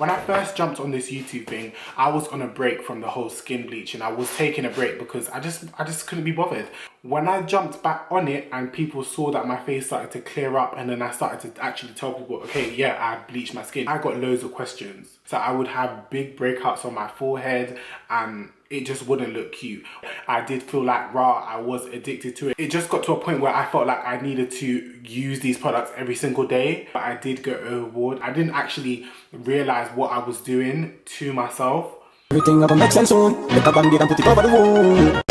When I first jumped on this YouTube thing, I was on a break from the whole skin bleaching. I was taking a break because I just couldn't be bothered. When I jumped back on it and people saw that my face started to clear up, and then I started to actually tell people, okay, yeah, I bleached my skin, I got loads of questions. So I would have big breakouts on my forehead and it just wouldn't look cute. I did feel like, I was addicted to it. It just got to a point where I felt like I needed to use these products every single day. But I did go overboard. I didn't actually realize what I was doing to myself. Everything gonna make sense soon. Make a band-aid and put it over the wound.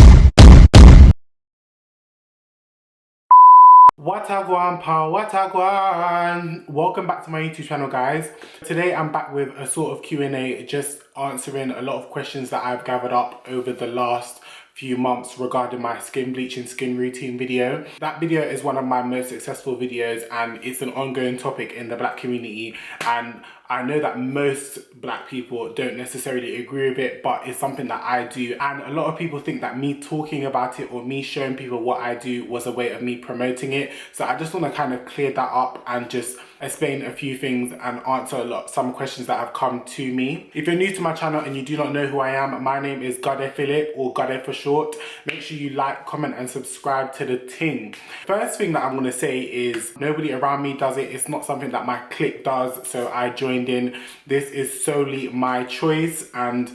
Watagwan pal, watagwan. Welcome back to my YouTube channel, guys. Today I'm back with a sort of Q&A, just answering a lot of questions that I've gathered up over the last few months regarding my skin bleaching skin routine video. That video is one of my most successful videos and it's an ongoing topic in the black community, and I know that most black people don't necessarily agree with it, but it's something that I do, and a lot of people think that me talking about it or me showing people what I do was a way of me promoting it. So I just want to kind of clear that up and just explain a few things and answer some questions that have come to me. If you're new to my channel and you do not know who I am, my name is Phillip, or Gade for short. Make sure you like, comment and subscribe to the ting. First thing that I'm going to say is nobody around me does it. It's not something that my clique does, so I joined in. This is solely my choice, and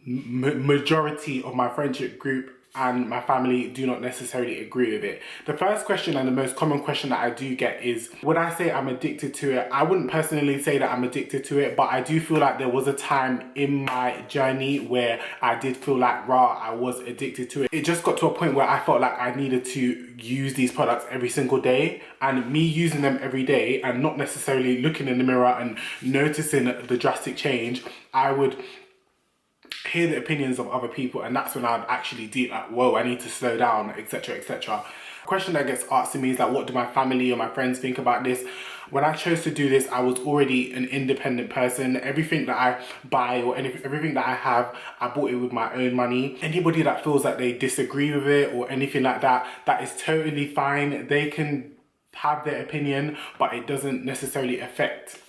majority of my friendship group and my family do not necessarily agree with it. The first question and the most common question that I do get is, would I say I'm addicted to it? I wouldn't personally say that I'm addicted to it, but I do feel like there was a time in my journey where I did feel like, I was addicted to it. It just got to a point where I felt like I needed to use these products every single day, and me using them every day and not necessarily looking in the mirror and noticing the drastic change, I would hear the opinions of other people, and that's when I'd actually do like, whoa, I need to slow down, etc, etc. A question that gets asked to me is like, what do my family or my friends think about this? When I chose to do this, I was already an independent person. Everything that I buy or everything that I have, I bought it with my own money. Anybody that feels like they disagree with it or anything like that, that is totally fine. They can have their opinion, but it doesn't necessarily affect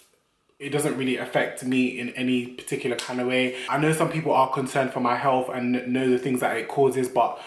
me in any particular kind of way. I know some people are concerned for my health and know the things that it causes, but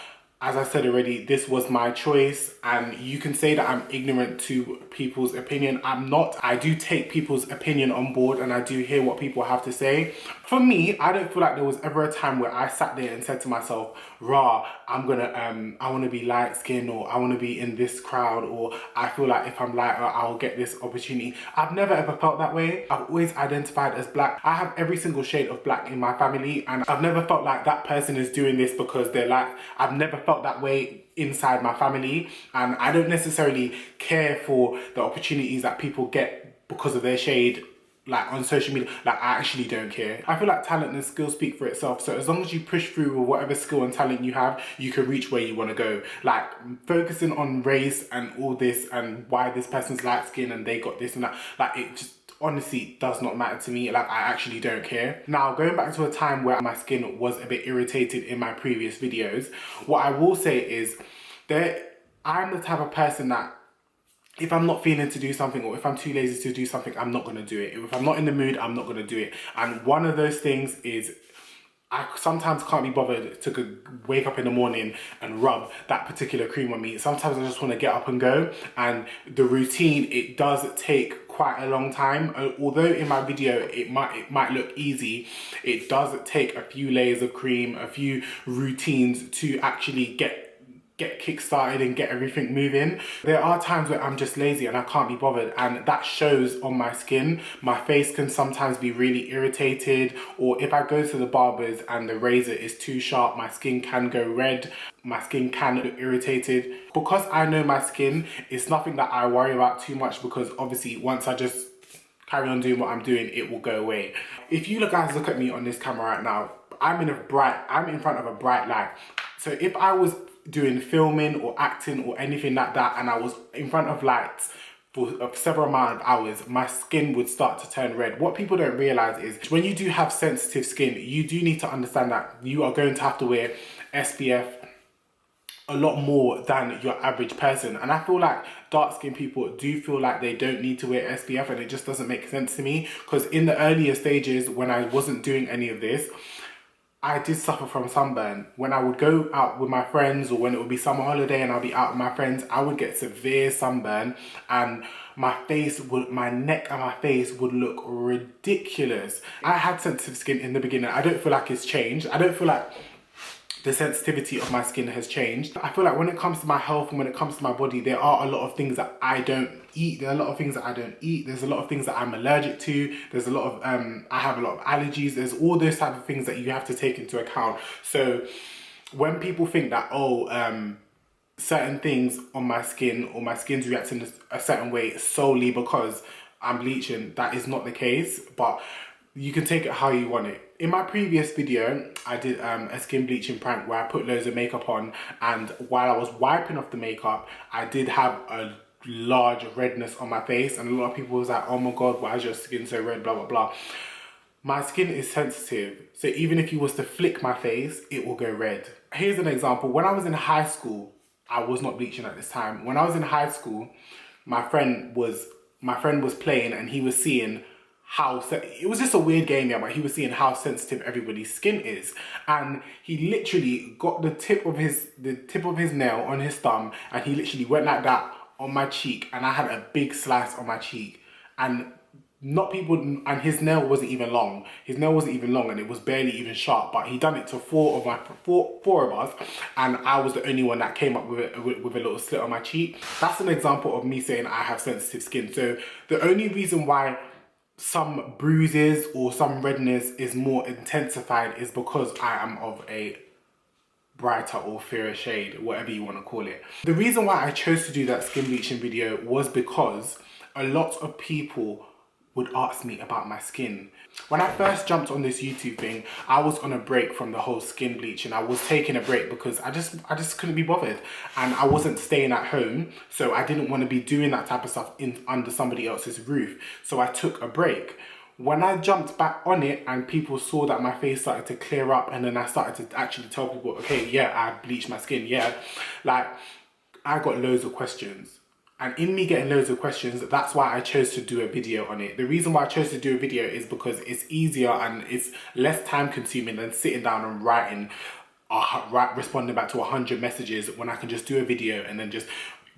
as I said already, this was my choice, and you can say that I'm ignorant to people's opinion. I'm not. I do take people's opinion on board and I do hear what people have to say. For me, I don't feel like there was ever a time where I sat there and said to myself, I want to be light skinned, or I want to be in this crowd, or I feel like if I'm lighter, I'll get this opportunity. I've never ever felt that way. I've always identified as black. I have every single shade of black in my family, and I've never felt like that person is doing this because they're like, I've never felt that way inside my family, and I don't necessarily care for the opportunities that people get because of their shade, like on social media. Like, I actually don't care. I feel like talent and skill speak for itself, so as long as you push through with whatever skill and talent you have, you can reach where you want to go. Like, focusing on race and all this and why this person's light skin and they got this and that, like, it just honestly does not matter to me. Like, I actually don't care. Now, going back to a time where my skin was a bit irritated in my previous videos, what I will say is that I'm the type of person that if I'm not feeling to do something, or if I'm too lazy to do something, I'm not going to do it. If I'm not in the mood, I'm not going to do it. And one of those things is I sometimes can't be bothered to wake up in the morning and rub that particular cream on me. Sometimes I just want to get up and go. And the routine, it does take quite a long time. Although in my video it might look easy, it does take a few layers of cream, a few routines to actually get kick-started and get everything moving. There are times where I'm just lazy and I can't be bothered, and that shows on my skin. My face can sometimes be really irritated, or if I go to the barber's and the razor is too sharp, my skin can go red, my skin can look irritated. Because I know my skin, it's nothing that I worry about too much, because obviously once I just carry on doing what I'm doing, it will go away. If you guys look at me on this camera right now, I'm in front of a bright light. So if I was doing filming or acting or anything like that, and I was in front of lights for several amount of hours, my skin would start to turn red. What people don't realize is when you do have sensitive skin, you do need to understand that you are going to have to wear SPF a lot more than your average person. And I feel like dark skinned people do feel like they don't need to wear SPF, and it just doesn't make sense to me, because in the earlier stages when I wasn't doing any of this, I did suffer from sunburn. When I would go out with my friends, or when it would be summer holiday and I'll be out with my friends, I would get severe sunburn, and my neck and my face would look ridiculous. I had sensitive skin in the beginning. I don't feel like it's changed. I don't feel like the sensitivity of my skin has changed. I feel like when it comes to my health and when it comes to my body, there are a lot of things that I don't eat. There are a lot of things that I don't eat. There's a lot of things that I'm allergic to. There's a lot of, I have a lot of allergies. There's all those type of things that you have to take into account. So when people think that, certain things on my skin or my skin's reacting a certain way solely because I'm bleaching, that is not the case, but you can take it how you want it. In my previous video, I did a skin bleaching prank where I put loads of makeup on, and while I was wiping off the makeup, I did have a large redness on my face, and a lot of people was like, oh my god, why is your skin so red, blah blah blah. My skin is sensitive, so even if you was to flick my face, it will go red. Here's an example. When I was in high school, I was not bleaching at this time. When I was in high school, my friend was playing, and he was seeing it was just a weird game, yeah, but he was seeing how sensitive everybody's skin is, and he literally got the tip of his nail on his thumb, and he literally went like that on my cheek, and I had a big slice on my cheek, and his nail wasn't even long. His nail wasn't even long, and it was barely even sharp. But he done it to four of us, and I was the only one that came up with a little slit on my cheek. That's an example of me saying I have sensitive skin. So the only reason why some bruises or some redness is more intensified is because I am of a brighter or fairer shade, whatever you want to call it. The reason why I chose to do that skin bleaching video was because a lot of people would ask me about my skin. When I first jumped on this YouTube thing, I was on a break from the whole skin bleaching. I was taking a break because I just couldn't be bothered, and I wasn't staying at home, so I didn't want to be doing that type of stuff under somebody else's roof. So I took a break. When I jumped back on it and people saw that my face started to clear up, and then I started to actually tell people, okay, yeah, I bleached my skin, yeah, like, I got loads of questions. And in me getting loads of questions, that's why I chose to do a video on it. The reason why I chose to do a video is because it's easier and it's less time consuming than sitting down and responding back to 100 messages, when I can just do a video and then just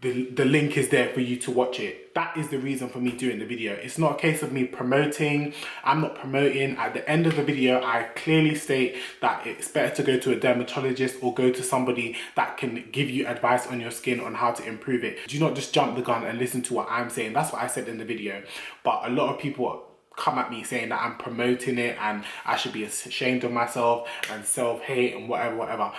the link is there for you to watch it. That is the reason for me doing the video. It's not a case of me promoting. I'm not promoting. At the end of the video, I clearly state that it's better to go to a dermatologist or go to somebody that can give you advice on your skin on how to improve it. Do not just jump the gun and listen to what I'm saying. That's what I said in the video. But a lot of people come at me saying that I'm promoting it and I should be ashamed of myself and self-hate and whatever.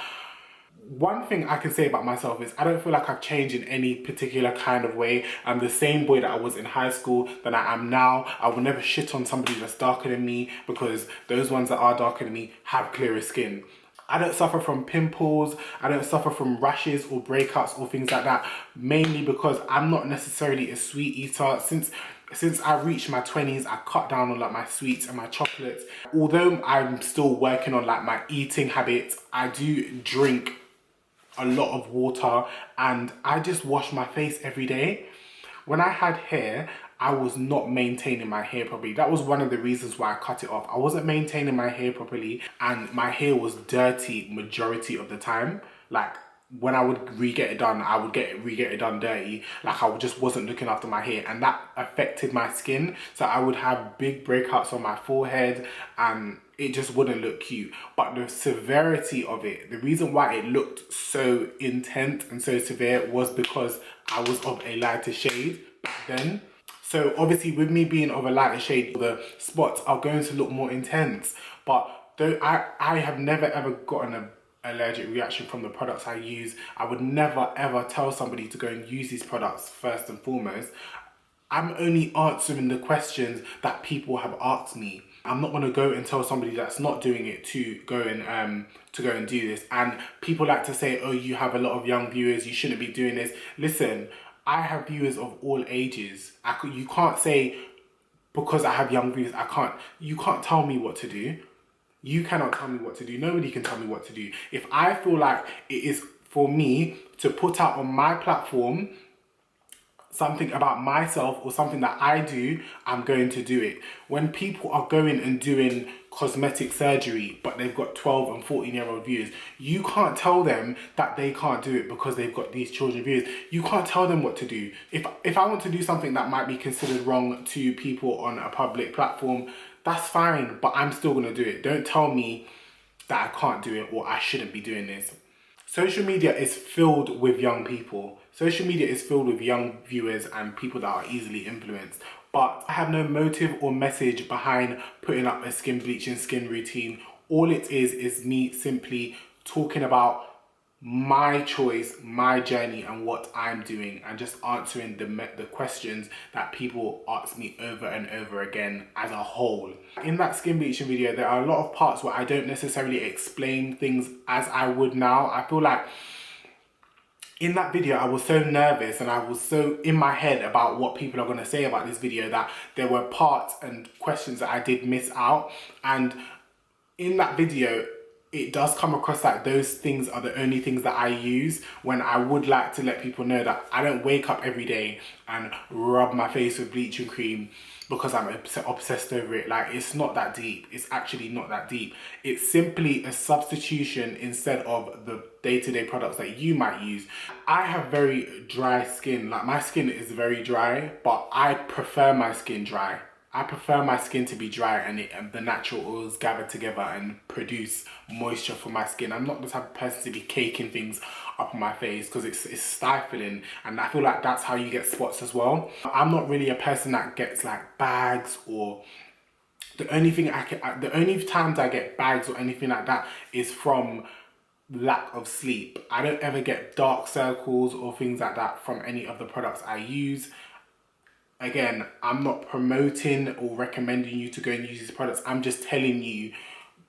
One thing I can say about myself is I don't feel like I've changed in any particular kind of way. I'm the same boy that I was in high school that I am now. I will never shit on somebody that's darker than me, because those ones that are darker than me have clearer skin. I don't suffer from pimples, I don't suffer from rashes or breakouts or things like that, mainly because I'm not necessarily a sweet eater. Since I reached my 20s, I cut down on like my sweets and my chocolates. Although I'm still working on like my eating habits, I do drink a lot of water, and I just wash my face every day. When I had hair, I was not maintaining my hair properly. That was one of the reasons why I cut it off. I wasn't maintaining my hair properly, and my hair was dirty majority of the time. Like, when I would re-get it done, I would re-get it done dirty. Like, I just wasn't looking after my hair, and that affected my skin. So I would have big breakouts on my forehead, and it just wouldn't look cute. But the severity of it, the reason why it looked so intense and so severe, was because I was of a lighter shade back then. So obviously with me being of a lighter shade, the spots are going to look more intense. But though I have never ever gotten an allergic reaction from the products I use, I would never ever tell somebody to go and use these products first and foremost. I'm only answering the questions that people have asked me. I'm not going to go and tell somebody that's not doing it to go and do this. And people like to say, oh, you have a lot of young viewers, you shouldn't be doing this. Listen, I have viewers of all ages. You can't say because I have young viewers, you can't tell me what to do. You cannot tell me what to do. Nobody can tell me what to do. If I feel like it is for me to put out on my platform something about myself or something that I do, I'm going to do it. When people are going and doing cosmetic surgery, but they've got 12 and 14-year-old viewers, you can't tell them that they can't do it because they've got these children viewers. You can't tell them what to do. If I want to do something that might be considered wrong to people on a public platform, that's fine, but I'm still gonna do it. Don't tell me that I can't do it or I shouldn't be doing this. Social media is filled with young people. Social media is filled with young viewers and people that are easily influenced. But I have no motive or message behind putting up a skin bleaching skin routine. All it is me simply talking about my choice, my journey, and what I'm doing, and just answering the questions that people ask me over and over again as a whole. In that skin bleaching video, there are a lot of parts where I don't necessarily explain things as I would now. I feel like in that video, I was so nervous and I was so in my head about what people are going to say about this video that there were parts and questions that I did miss out. And in that video, it does come across like those things are the only things that I use, when I would like to let people know that I don't wake up every day and rub my face with bleaching cream because I'm obsessed over it. Like, it's not that deep. It's actually not that deep. It's simply a substitution instead of the day-to-day products that you might use. I have very dry skin. Like, my skin is very dry, but I prefer my skin dry. I prefer my skin to be dry and the natural oils gather together and produce moisture for my skin. I'm not the type of person to be caking things up on my face because it's stifling, and I feel like that's how you get spots as well. I'm not really a person that gets like bags, or the only times I get bags or anything like that is from lack of sleep. I don't ever get dark circles or things like that from any of the products I use. Again, I'm not promoting or recommending you to go and use these products. I'm just telling you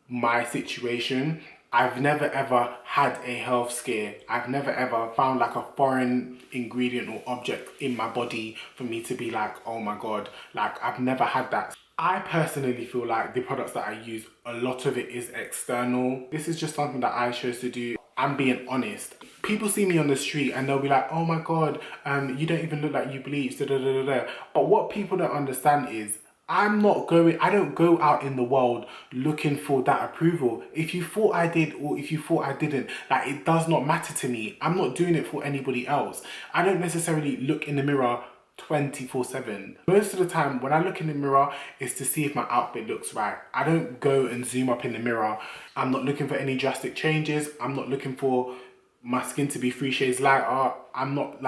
my situation. I've never ever had a health scare. I've never ever found like a foreign ingredient or object in my body for me to be like, oh my God, like I've never had that. I personally feel like the products that I use, a lot of it is external. This is just something that I chose to do. I'm being honest. People see me on the street and they'll be like, oh my God, you don't even look like you bleach, da da da da da. But what people don't understand is, I don't go out in the world looking for that approval. If you thought I did or if you thought I didn't, like, it does not matter to me. I'm not doing it for anybody else. I don't necessarily look in the mirror 24/7. Most of the time when I look in the mirror, it's to see if my outfit looks right. I don't go and zoom up in the mirror. I'm not looking for any drastic changes. I'm not looking for my skin to be 3 shades lighter. I'm not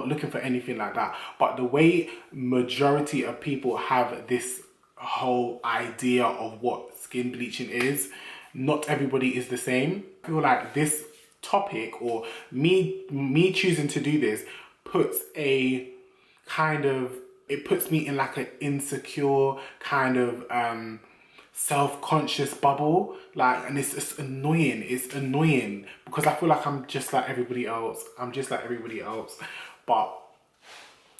looking for anything like that. But the way majority of people have this whole idea of what skin bleaching is, not everybody is the same. I feel like this topic, or me choosing to do this, puts me in like an insecure kind of self-conscious bubble, like, and it's just annoying. It's annoying because I feel like I'm just like everybody else. But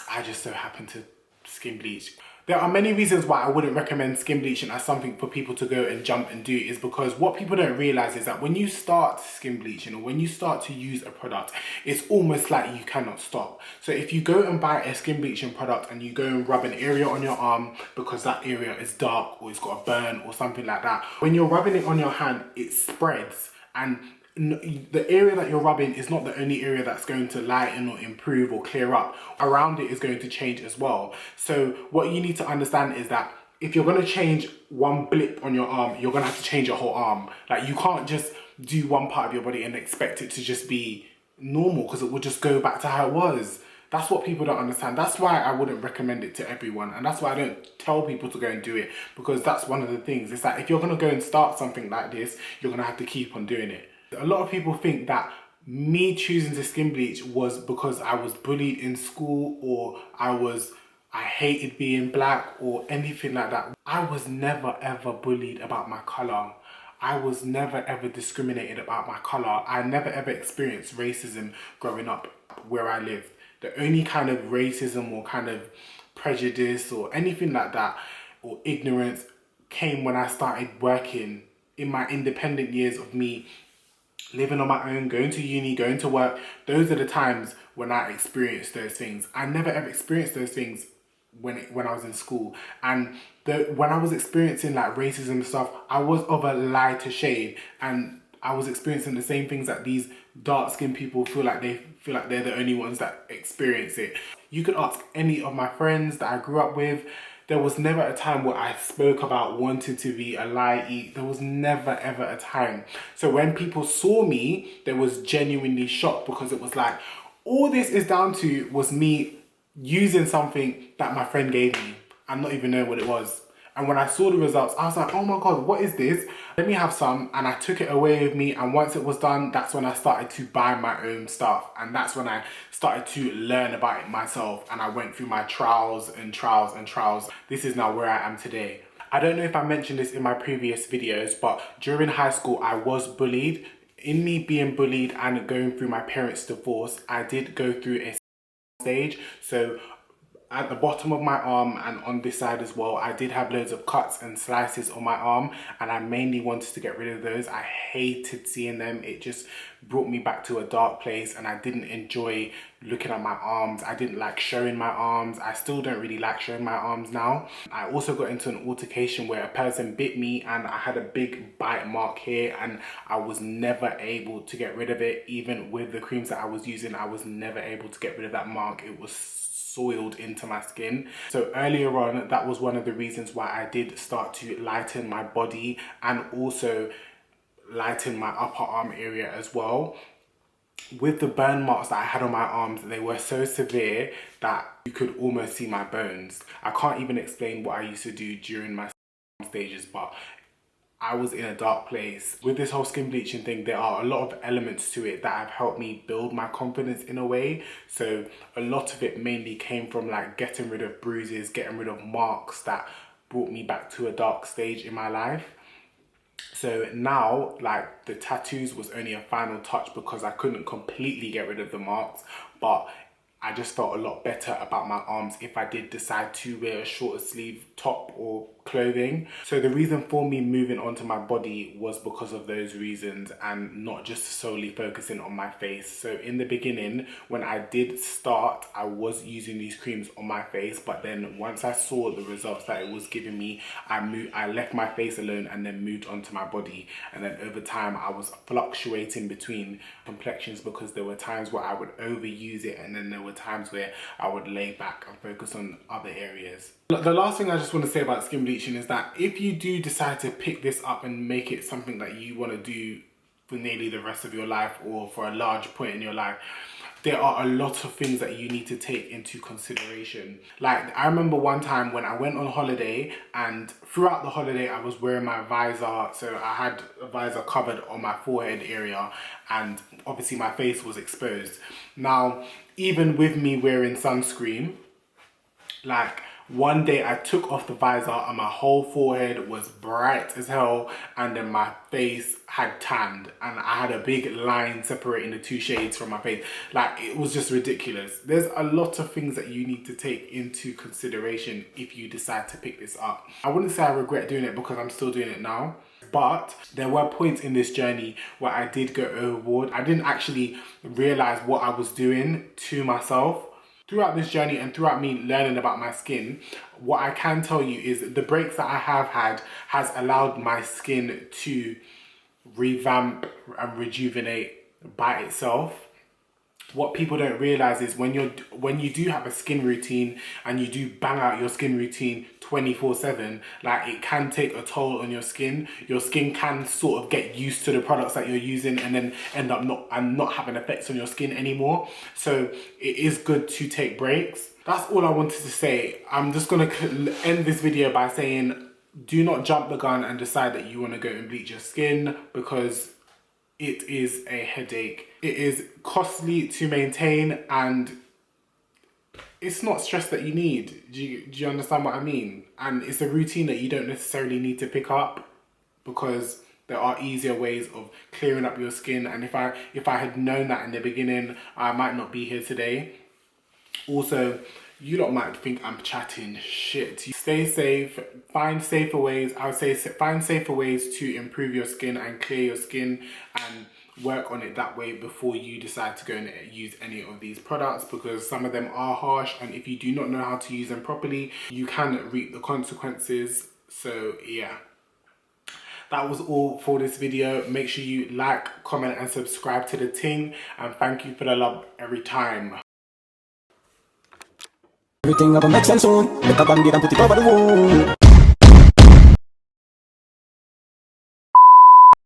I just so happen to skin bleach. There are many reasons why I wouldn't recommend skin bleaching as something for people to go and jump and do, is because what people don't realize is that when you start skin bleaching or when you start to use a product, it's almost like you cannot stop. So if you go and buy a skin bleaching product and you go and rub an area on your arm because that area is dark or it's got a burn or something like that, when you're rubbing it on your hand, it spreads, and the area that you're rubbing is not the only area that's going to lighten or improve or clear up. Around it is going to change as well. So what you need to understand is that if you're going to change one blip on your arm, you're going to have to change your whole arm. Like, you can't just do one part of your body and expect it to just be normal, because it will just go back to how it was. That's what people don't understand. That's why I wouldn't recommend it to everyone. And that's why I don't tell people to go and do it, because that's one of the things. It's like, if you're going to go and start something like this, you're going to have to keep on doing it. A lot of people think that me choosing to skin bleach was because I was bullied in school, or I hated being black or anything like that. I was never ever bullied about my colour. I was never ever discriminated about my colour. I never ever experienced racism growing up where I lived. The only kind of racism or kind of prejudice or anything like that, or ignorance, came when I started working in my independent years of me living on my own, going to uni, going to work, those are the times when I experienced those things. I never ever experienced those things when I was in school. And when I was experiencing like racism and stuff, I was of a lighter shade, and I was experiencing the same things that these dark-skinned people feel like they're the only ones that experience it. You could ask any of my friends that I grew up with. There was never a time where I spoke about wanting to be a light. There was never ever a time. So when people saw me, they was genuinely shocked, because it was like, all this is down to was me using something that my friend gave me and not even know what it was. And when I saw the results, I was like, oh my God, what is this? Let me have some. And I took it away with me. And once it was done, that's when I started to buy my own stuff. And that's when I started to learn about it myself. And I went through my trials and trials and trials. This is now where I am today. I don't know if I mentioned this in my previous videos, but during high school, I was bullied. In me being bullied and going through my parents' divorce, I did go through a stage. So at the bottom of my arm and on this side as well, I did have loads of cuts and slices on my arm, and I mainly wanted to get rid of those. I hated seeing them. It just brought me back to a dark place, and I didn't enjoy looking at my arms. I didn't like showing my arms. I still don't really like showing my arms now. I also got into an altercation where a person bit me, and I had a big bite mark here, and I was never able to get rid of it. Even with the creams that I was using, I was never able to get rid of that mark. It was soiled into my skin. So earlier on, that was one of the reasons why I did start to lighten my body and also lighten my upper arm area as well. With the burn marks that I had on my arms, they were so severe that you could almost see my bones. I can't even explain what I used to do during my stages, but I was in a dark place. With this whole skin bleaching thing, there are a lot of elements to it that have helped me build my confidence in a way. So a lot of it mainly came from like getting rid of bruises, getting rid of marks that brought me back to a dark stage in my life. So now, like, the tattoos was only a final touch because I couldn't completely get rid of the marks, but I just felt a lot better about my arms if I did decide to wear a shorter sleeve top or clothing. So the reason for me moving on to my body was because of those reasons, and not just solely focusing on my face. So in the beginning, when I did start, I was using these creams on my face, but then once I saw the results that it was giving me, I left my face alone and then moved on to my body. And then over time, I was fluctuating between complexions because there were times where I would overuse it, and then there were times where I would lay back and focus on other areas. The last thing I just want to say about skin bleaching is that if you do decide to pick this up and make it something that you want to do for nearly the rest of your life or for a large point in your life, there are a lot of things that you need to take into consideration. Like, I remember one time when I went on holiday, and throughout the holiday I was wearing my visor, so I had a visor covered on my forehead area, and obviously my face was exposed. Now, even with me wearing sunscreen, like, one day I took off the visor and my whole forehead was bright as hell, and then my face had tanned and I had a big line separating the two shades from my face. Like, it was just ridiculous. There's a lot of things that you need to take into consideration if you decide to pick this up. I wouldn't say I regret doing it because I'm still doing it now, but there were points in this journey where I did go overboard. I didn't actually realize what I was doing to myself. Throughout this journey and throughout me learning about my skin, what I can tell you is the breaks that I have had has allowed my skin to revamp and rejuvenate by itself. What people don't realize is when you do have a skin routine and you do bang out your skin routine 24/7, like, it can take a toll on your skin. Your skin can sort of get used to the products that you're using and then end up not having effects on your skin anymore. So it is good to take breaks. That's all I wanted to say. I'm just gonna end this video by saying, do not jump the gun and decide that you want to go and bleach your skin, because it is a headache. It is costly to maintain, and it's not stress that you need. Do you understand what I mean? And it's a routine that you don't necessarily need to pick up, because there are easier ways of clearing up your skin. And if I had known that in the beginning, I might not be here today. Also, you lot might think I'm chatting shit. Stay safe, find safer ways. I would say find safer ways to improve your skin and clear your skin. And work on it that way before you decide to go and use any of these products, because some of them are harsh, and if you do not know how to use them properly, you can reap the consequences. So yeah, that was all for this video. Make sure you like, comment and subscribe to the ting, and thank you for the love every time. Everything gonna make sense soon. Make a band-aid and put it over the wound.